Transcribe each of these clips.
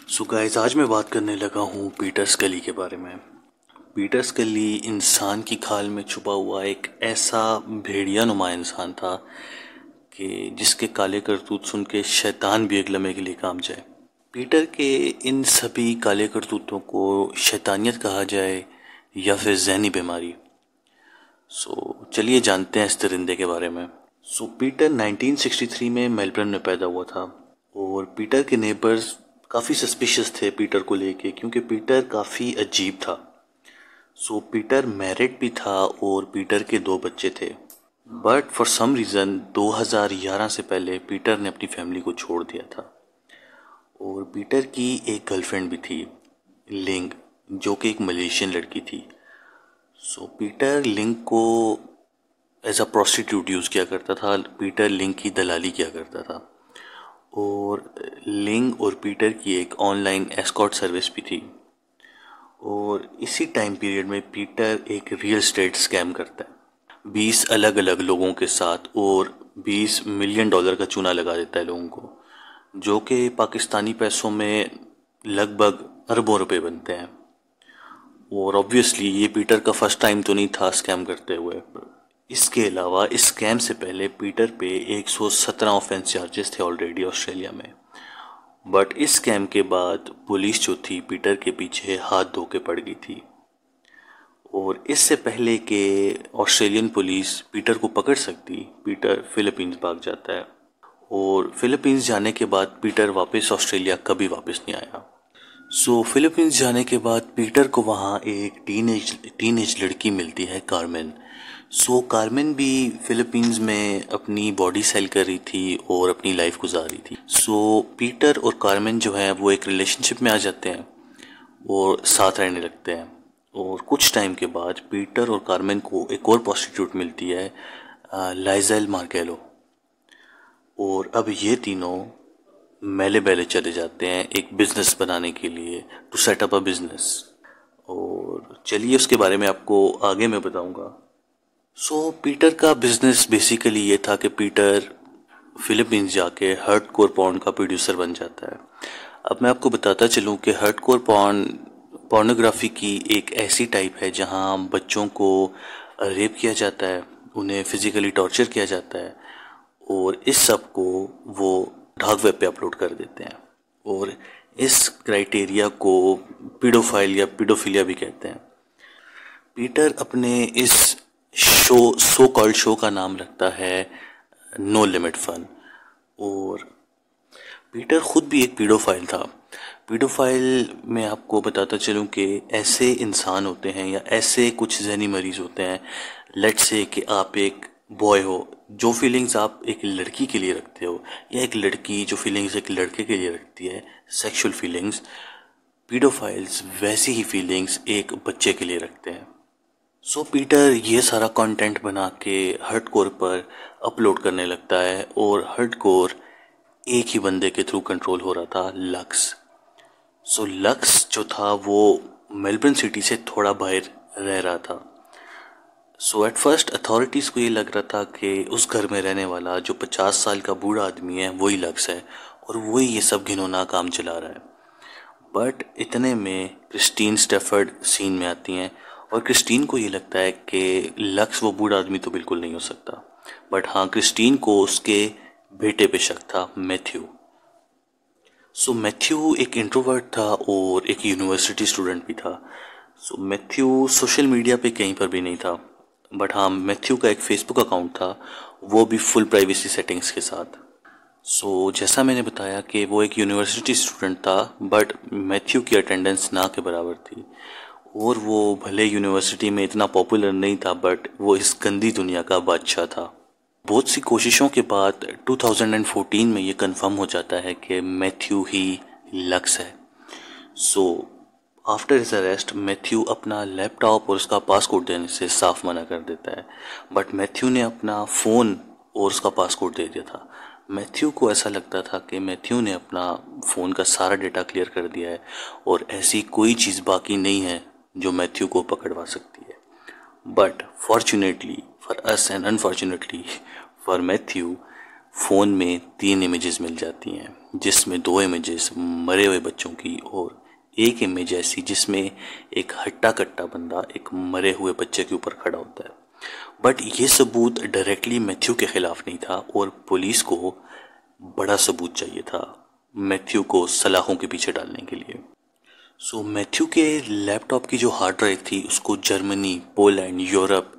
So guys, आज मैं बात करने लगा हूँ पीटर स्कली के बारे में। पीटर स्कली इंसान की खाल में छुपा हुआ एक ऐसा भेड़िया नुमा इंसान था कि जिसके काले करतूत सुन के शैतान भी एक लम्हे के लिए काम जाए। पीटर के इन सभी काले करतूतों को शैतानियत कहा जाए या फिर ज़हनी बीमारी। चलिए जानते हैं इस दरिंदे के बारे में। पीटर 1963 में मेलबर्न में पैदा हुआ था और पीटर के नेबर्स काफ़ी सस्पिशियस थे पीटर को लेके, क्योंकि पीटर काफ़ी अजीब था। पीटर मैरिड भी था और पीटर के 2 बच्चे थे। बट फॉर सम रीज़न 2011 से पहले पीटर ने अपनी फैमिली को छोड़ दिया था और पीटर की एक गर्लफ्रेंड भी थी, लिंग, जो कि एक मलेशियन लड़की थी। पीटर लिंग को एज अ प्रोस्टिट्यूट यूज़ किया करता था। पीटर लिंग की दलाली किया करता था और लिंग और पीटर की एक ऑनलाइन एस्कॉर्ट सर्विस भी थी। और इसी टाइम पीरियड में पीटर एक रियल एस्टेट स्कैम करता है 20 अलग अलग लोगों के साथ और $20 मिलियन का चूना लगा देता है लोगों को, जो कि पाकिस्तानी पैसों में लगभग अरबों रुपए बनते हैं। और ऑब्वियसली ये पीटर का फर्स्ट टाइम तो नहीं था स्कैम करते हुए। इसके अलावा इस स्कैम से पहले पीटर पे 117 ऑफेंस चार्जेस थे ऑलरेडी ऑस्ट्रेलिया में। बट इस स्कैम के बाद पुलिस जो थी पीटर के पीछे हाथ धो के पड़ गई थी। और इससे पहले कि ऑस्ट्रेलियन पुलिस पीटर को पकड़ सकती, पीटर फिलीपींस भाग जाता है और फिलीपींस जाने के बाद पीटर वापस ऑस्ट्रेलिया कभी वापस नहीं आया। फिलीपींस जाने के बाद पीटर को वहाँ एक टीनेज लड़की मिलती है, कार्मेन। कार्मेन भी फिलीपींस में अपनी बॉडी सेल कर रही थी और अपनी लाइफ गुजार रही थी। पीटर और कार्मेन जो है वो एक रिलेशनशिप में आ जाते हैं और साथ रहने लगते हैं। और कुछ टाइम के बाद पीटर और कार्मेन को एक और प्रोस्टिट्यूट मिलती है, लाइजेल मार्केलो। और अब ये तीनों मेले बेले चले जाते हैं एक बिजनेस बनाने के लिए, to set up a business. और चलिए उसके बारे में आपको आगे मैं बताऊंगा। पीटर का बिजनेस बेसिकली ये था कि पीटर फिलीपींस जाके हार्डकोर पॉर्न का प्रोड्यूसर बन जाता है। अब मैं आपको बताता चलूं कि हार्डकोर पॉर्नोग्राफी की एक ऐसी टाइप है जहां बच्चों को रेप किया जाता है, उन्हें फिजिकली टॉर्चर किया जाता है और इस सब को वो डार्क वेब पे अपलोड कर देते हैं। और इस क्राइटेरिया को पीडोफाइल या पीडोफिलिया भी कहते हैं। पीटर अपने इस सो कॉल्ड शो का नाम रखता है नो लिमिट फन। और पीटर खुद भी एक पीडोफाइल था। पीडोफाइल में आपको बताता चलूं कि ऐसे इंसान होते हैं या ऐसे कुछ ज़हनी मरीज होते हैं, लेट्स से कि आप एक बॉय हो, जो फीलिंग्स आप एक लड़की के लिए रखते हो, या एक लड़की जो फीलिंग्स एक लड़के के लिए रखती है, सेक्सुअल फीलिंग्स, पीडोफाइल्स वैसी ही फीलिंग्स एक बच्चे के लिए रखते हैं। पीटर ये सारा कंटेंट बना के हार्डकोर पर अपलोड करने लगता है और हार्डकोर एक ही बंदे के थ्रू कंट्रोल हो रहा था, लक्स। लक्स जो था वो मेलबर्न सिटी से थोड़ा बाहर रह रहा था। एट फर्स्ट अथॉरिटीज़ को ये लग रहा था कि उस घर में रहने वाला जो 50 साल का बूढ़ा आदमी है वही लक्स है और वही ये सब घिनौना काम चला रहा है। बट इतने में क्रिस्टीन स्टेफर्ड सीन में आती हैं और क्रिस्टीन को ये लगता है कि लक्स वो बूढ़ा आदमी तो बिल्कुल नहीं हो सकता। बट हाँ, क्रिस्टीन को उसके बेटे पे शक था, मैथ्यू। मैथ्यू एक इंट्रोवर्ट था और एक यूनिवर्सिटी स्टूडेंट भी था। मैथ्यू सोशल मीडिया पे कहीं पर भी नहीं था। बट हाँ, मैथ्यू का एक फेसबुक अकाउंट था, वो भी फुल प्राइवेसी सेटिंग्स के साथ। जैसा मैंने बताया कि वो एक यूनिवर्सिटी स्टूडेंट था, बट मैथ्यू की अटेंडेंस ना के बराबर थी। और वो भले यूनिवर्सिटी में इतना पॉपुलर नहीं था, बट वो इस गंदी दुनिया का बादशाह था। बहुत सी कोशिशों के बाद 2014 में ये कंफर्म हो जाता है कि मैथ्यू ही लक्स है। आफ्टर हिज अरेस्ट मैथ्यू अपना लैपटॉप और उसका पासकोड देने से साफ मना कर देता है। बट मैथ्यू ने अपना फ़ोन और उसका पासकोड दे दिया था। मैथ्यू को ऐसा लगता था कि मैथ्यू ने अपना फ़ोन का सारा डेटा क्लियर कर दिया है और ऐसी कोई चीज़ बाकी नहीं है जो मैथ्यू को पकड़वा सकती है। But fortunately for us and unfortunately for Matthew, phone में 3 इमेजेस मिल जाती हैं, जिसमें 2 इमेजेस मरे हुए बच्चों की और एक इमेज ऐसी जिसमें एक हट्टा कट्टा बंदा एक मरे हुए बच्चे के ऊपर खड़ा होता है। बट ये सबूत डायरेक्टली मैथ्यू के खिलाफ नहीं था और पुलिस को बड़ा सबूत चाहिए था मैथ्यू को सलाखों के पीछे डालने के लिए। सो मैथ्यू के लैपटॉप की जो हार्ड ड्राइव थी उसको Germany, Poland, Europe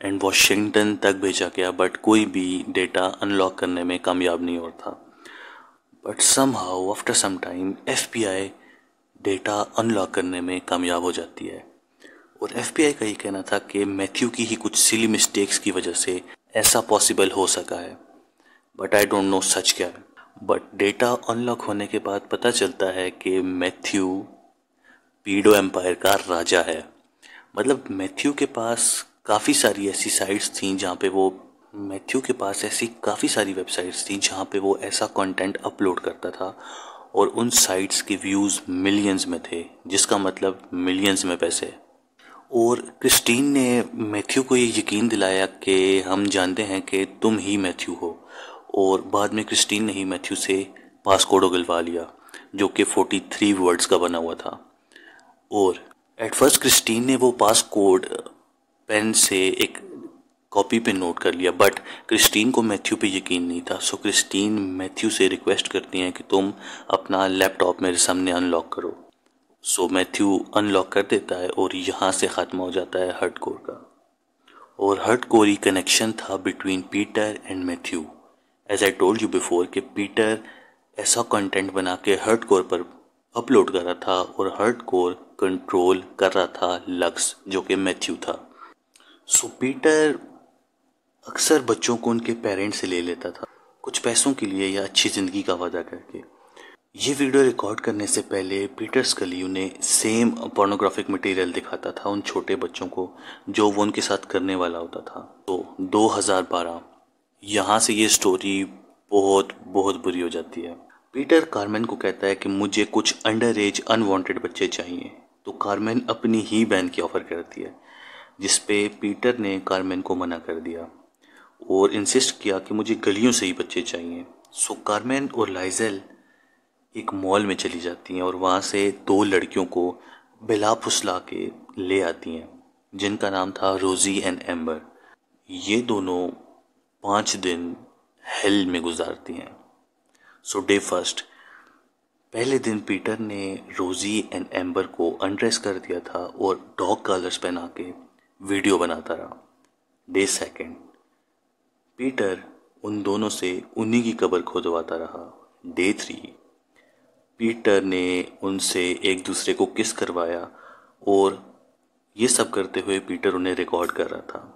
and Washington तक भेजा गया, बट कोई भी डेटा अनलॉक करने में कामयाब नहीं हो था। But somehow after some time FBI data unlock करने में कामयाब हो जाती है और FBI का ये कहना था कि मैथ्यू की ही कुछ सिली मिस्टेक्स की वजह से ऐसा पॉसिबल हो सका है, बट आई डोंट नो सच क्या है। बट डेटा अनलॉक होने के बाद पता चलता है कि मैथ्यू पीडो एम्पायर का राजा है। मतलब मैथ्यू के पास काफ़ी सारी ऐसी साइट्स थी जहाँ पे वो मैथ्यू के पास ऐसी काफ़ी सारी वेबसाइट्स थी जहाँ पे वो ऐसा कंटेंट अपलोड करता था और उन साइट्स के व्यूज़ मिलियंस में थे, जिसका मतलब मिलियंस में पैसे। और क्रिस्टीन ने मैथ्यू को ये यकीन दिलाया कि हम जानते हैं कि तुम ही मैथ्यू हो, और बाद में क्रिस्टीन ने ही मैथ्यू से पासकोड उगलवा लिया जो कि 43 वर्ड्स का बना हुआ था। और एट फर्स्ट क्रिस्टीन ने वो पासकोड पेन से एक कॉपी पे नोट कर लिया, बट क्रिस्टीन को मैथ्यू पे यकीन नहीं था। सो क्रिस्टीन मैथ्यू से रिक्वेस्ट करती हैं कि तुम अपना लैपटॉप मेरे सामने अनलॉक करो। सो मैथ्यू अनलॉक कर देता है और यहाँ से ख़त्म हो जाता है हार्डकोर का। और हार्डकोर ही कनेक्शन था between Peter and Matthew. As I told you before कि पीटर ऐसा कंटेंट बना के हार्डकोर पर अपलोड कर रहा था और हार्डकोर कंट्रोल कर रहा था लक्स, जो कि मैथ्यू था। सो पीटर अक्सर बच्चों को उनके पेरेंट्स से ले लेता था, कुछ पैसों के लिए या अच्छी ज़िंदगी का वादा करके। ये वीडियो रिकॉर्ड करने से पहले पीटर स्कली उन्हें सेम पोर्नोग्राफिक मटेरियल दिखाता था उन छोटे बच्चों को जो वो उनके साथ करने वाला होता था। तो 2012 यहाँ से ये स्टोरी बहुत बहुत बुरी हो जाती है। पीटर कार्मेन को कहता है कि मुझे कुछ अंडर एज अनवांटेड बच्चे चाहिए, तो कार्मेन अपनी ही बहन की ऑफ़र करती है, जिस पे पीटर ने कार्मेन को मना कर दिया और इंसिस्ट किया कि मुझे गलियों से ही बच्चे चाहिए। सो कार्मेन और लाइजेल एक मॉल में चली जाती हैं और वहाँ से 2 लड़कियों को बिला फुसला के ले आती हैं, जिनका नाम था रोज़ी एंड एम्बर। ये दोनों 5 दिन हेल में गुजारती हैं। सो डे फर्स्ट, पहले दिन पीटर ने रोज़ी एंड एम्बर को अनड्रेस कर दिया था और डॉग कलर्स पहना के वीडियो बनाता रहा। डे सेकंड, पीटर उन दोनों से उन्हीं की कब्र खोदवाता रहा। डे 3, पीटर ने उनसे एक दूसरे को किस करवाया और ये सब करते हुए पीटर उन्हें रिकॉर्ड कर रहा था।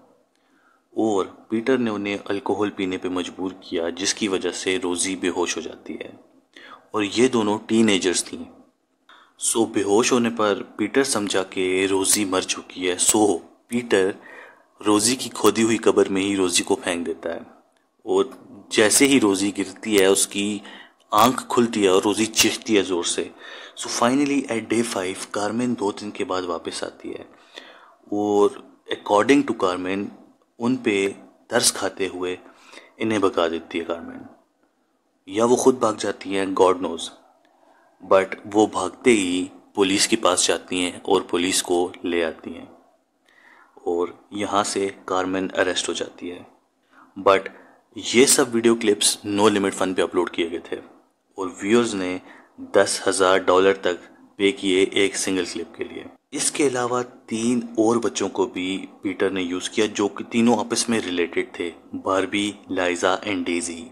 और पीटर ने उन्हें अल्कोहल पीने पे मजबूर किया, जिसकी वजह से रोज़ी बेहोश हो जाती है और ये दोनों टीनेजर्स थीं। सो बेहोश होने पर पीटर समझा कि रोज़ी मर चुकी है। सो पीटर रोज़ी की खोदी हुई कब्र में ही रोज़ी को फेंक देता है और जैसे ही रोज़ी गिरती है उसकी आंख खुलती है और रोज़ी चीखती है ज़ोर से। So finally at day 5 Carmen 2 दिन के बाद वापस आती है और अकॉर्डिंग टू कार्मेन उन पे तरस खाते हुए इन्हें भगा देती है कार्मेन, या वो खुद भाग जाती हैं, गॉड नोज। बट वो भागते ही पुलिस के पास जाती हैं और पुलिस को ले आती हैं और यहाँ से कार्मेन अरेस्ट हो जाती है। बट ये सब video clips no limit fun पे अपलोड किए गए थे और व्यूअर्स ने $10,000 तक पे किए एक सिंगल क्लिप के लिए। इसके अलावा 3 और बच्चों को भी पीटर ने यूज़ किया जो कि तीनों आपस में रिलेटेड थे, Barbie, Liza and Daisy.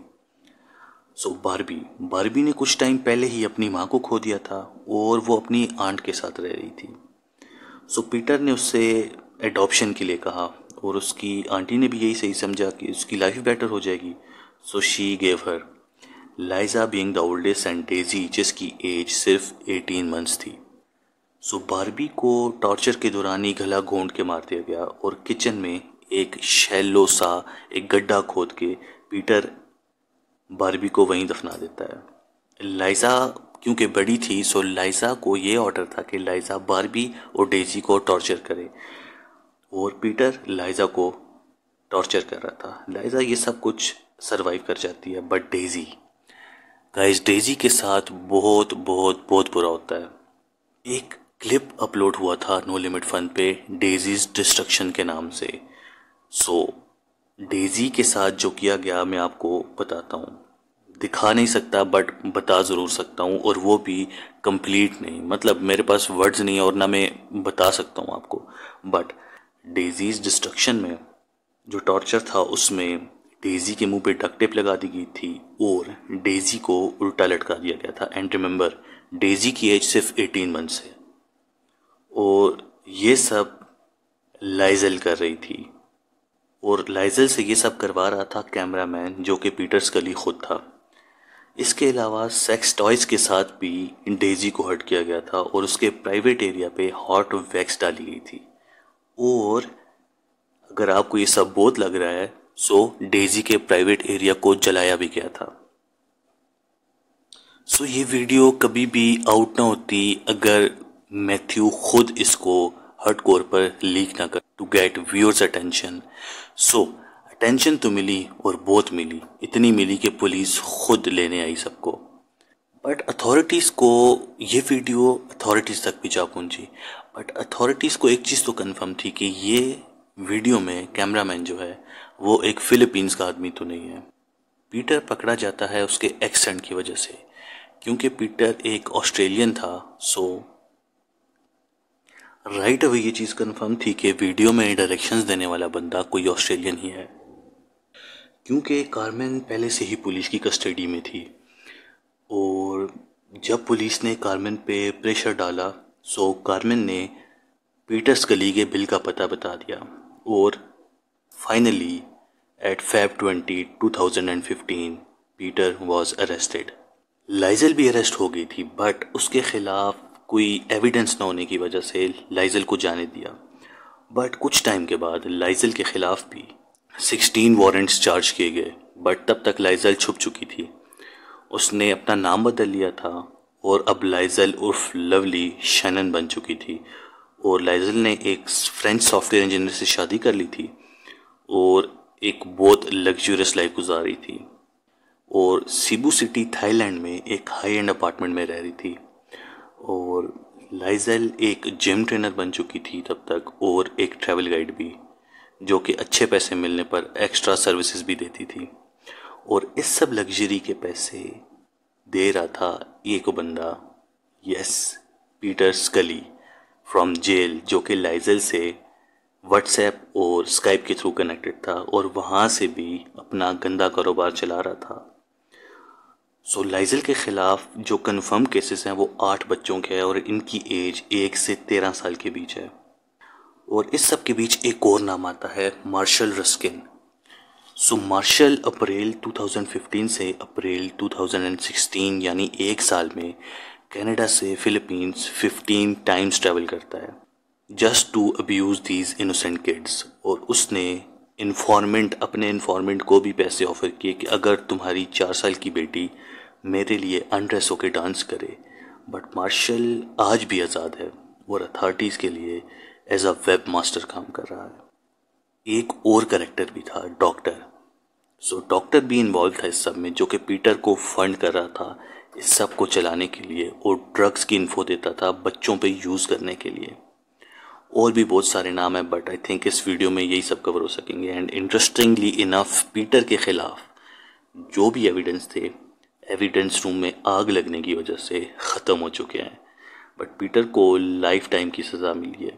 So Barbie ने कुछ टाइम पहले ही अपनी माँ को खो दिया था और वो अपनी आंट के साथ रह रही थी। सो पीटर ने उससे एडॉप्शन के लिए कहा और उसकी आंटी ने भी यही सही समझा कि उसकी लाइफ बेटर हो जाएगी। So she gave her Liza being the oldest and Daisy जिसकी एज सिर्फ 18 मंथ्स थी। सो बारबी को टॉर्चर के दौरान ही गला घोंट के मार दिया गया और किचन में एक शैलो सा एक गड्ढा खोद के पीटर बारबी को वहीं दफना देता है। लाइजा क्योंकि बड़ी थी, सो लाइजा को ये ऑर्डर था कि लाइजा बारबी और डेजी को टॉर्चर करे और पीटर लाइजा को टॉर्चर कर रहा था। लाइजा ये सब कुछ सरवाइव कर जाती है, बट डेजी, गाइस, डेजी के साथ बहुत बहुत बहुत बुरा होता है। एक क्लिप अपलोड हुआ था नो लिमिट फन पे डेजीज डिस्ट्रक्शन के नाम से। सो डेजी के साथ जो किया गया मैं आपको बताता हूँ, दिखा नहीं सकता बट बता ज़रूर सकता हूँ, और वो भी कंप्लीट नहीं, मतलब मेरे पास वर्ड्स नहीं है और ना मैं बता सकता हूँ आपको। बट डेजीज डिस्ट्रक्शन में जो टॉर्चर था उसमें डेजी के मुंह पे डक्ट टेप लगा दी गई थी और डेजी को उल्टा लटका दिया गया था। एंड रिमेंबर, डेजी की एज सिर्फ 18 मंथ्स है और ये सब लाइजल कर रही थी, और लाइजल से ये सब करवा रहा था कैमरामैन जो कि पीटर स्कली खुद था। इसके अलावा सेक्स टॉयज के साथ भी डेजी को हर्ट किया गया था और उसके प्राइवेट एरिया पे हॉट वैक्स डाली गई थी। और अगर आपको ये सब बहुत लग रहा है, सो डेजी के प्राइवेट एरिया को जलाया भी गया था। सो ये वीडियो कभी भी आउट ना होती अगर मैथ्यू खुद इसको हार्डकोर पर लीक ना कर, to get viewers attention. So attention तो मिली और बहुत मिली, इतनी मिली कि पुलिस खुद लेने आई सबको। बट अथॉरिटीज़ को ये वीडियो अथॉरिटीज़ तक भी जा पहुंची, बट अथॉरिटीज़ को एक चीज़ तो कंफर्म थी कि ये वीडियो में कैमरामैन जो है वो एक फिलीपींस का आदमी तो नहीं है। पीटर पकड़ा जाता है उसके एक्सेंट की वजह से, क्योंकि पीटर एक ऑस्ट्रेलियन था। सो राइट अवे ये चीज़ कंफर्म थी कि वीडियो में डायरेक्शंस देने वाला बंदा कोई ऑस्ट्रेलियन ही है, क्योंकि कार्मेन पहले से ही पुलिस की कस्टडी में थी। और जब पुलिस ने कार्मेन पे प्रेशर डाला, सो कार्मेन ने पीटर स्कली के बिल का पता बता दिया और finally at Feb 20, 2015 Peter was arrested. Lizol भी अरेस्ट हो गई थी, बट उसके खिलाफ कोई एविडेंस न होने की वजह से लाइजल को जाने दिया। बट कुछ टाइम के बाद लाइजल के खिलाफ भी 16 वारंट्स चार्ज किए गए, बट तब तक लाइजल छुप चुकी थी। उसने अपना नाम बदल लिया था और अब लाइजल उर्फ लवली शैनन बन चुकी थी। और लाइजल ने एक फ्रेंच सॉफ्टवेयर इंजीनियर से शादी कर ली थी और एक बहुत लग्जूरियस लाइफ गुजार रही थी, और सीबू सिटी थाईलैंड में एक हाई एंड अपार्टमेंट में रह रही थी। और लाइजल एक जिम ट्रेनर बन चुकी थी तब तक, और एक ट्रैवल गाइड भी, जो कि अच्छे पैसे मिलने पर एक्स्ट्रा सर्विसेज भी देती थी। और इस सब लग्जरी के पैसे दे रहा था एक बंदा, यस, पीटर स्कली फ्रॉम जेल, जो कि लाइजल से व्हाट्सएप और स्काइप के थ्रू कनेक्टेड था और वहाँ से भी अपना गंदा कारोबार चला रहा था। सो लाइजल के खिलाफ जो कंफर्म केसेस हैं वो 8 बच्चों के हैं और इनकी एज 1 से 13 साल के बीच है। और इस सब के बीच एक और नाम आता है मार्शल रस्किन। सो मार्शल अप्रैल 2015 से अप्रैल 2016 यानी एक साल में कनाडा से फिलीपींस 15 टाइम्स ट्रैवल करता है just to abuse these innocent kids. और उसने अपने इन्फॉर्मेंट को भी पैसे ऑफर किए कि अगर तुम्हारी 4 साल की बेटी मेरे लिए अनड्रेस होकर डांस करे। बट मार्शल आज भी आज़ाद है और अथॉरिटीज़ के लिए एज अ वेब मास्टर काम कर रहा है। एक और करेक्टर भी था, डॉक्टर। सो डॉक्टर भी इन्वॉल्व था इस सब में, जो कि पीटर को फंड कर रहा था इस सब को चलाने के लिए और ड्रग्स की इन्फो देता था बच्चों पे यूज़ करने के लिए। और भी बहुत सारे नाम हैं, बट आई थिंक इस वीडियो में यही सब कवर हो सकेंगे। एंड इंटरेस्टिंगली इनफ पीटर के खिलाफ जो भी एविडेंस थे, एविडेंस रूम में आग लगने की वजह से ख़त्म हो चुके हैं, बट पीटर को लाइफ टाइम की सज़ा मिली है।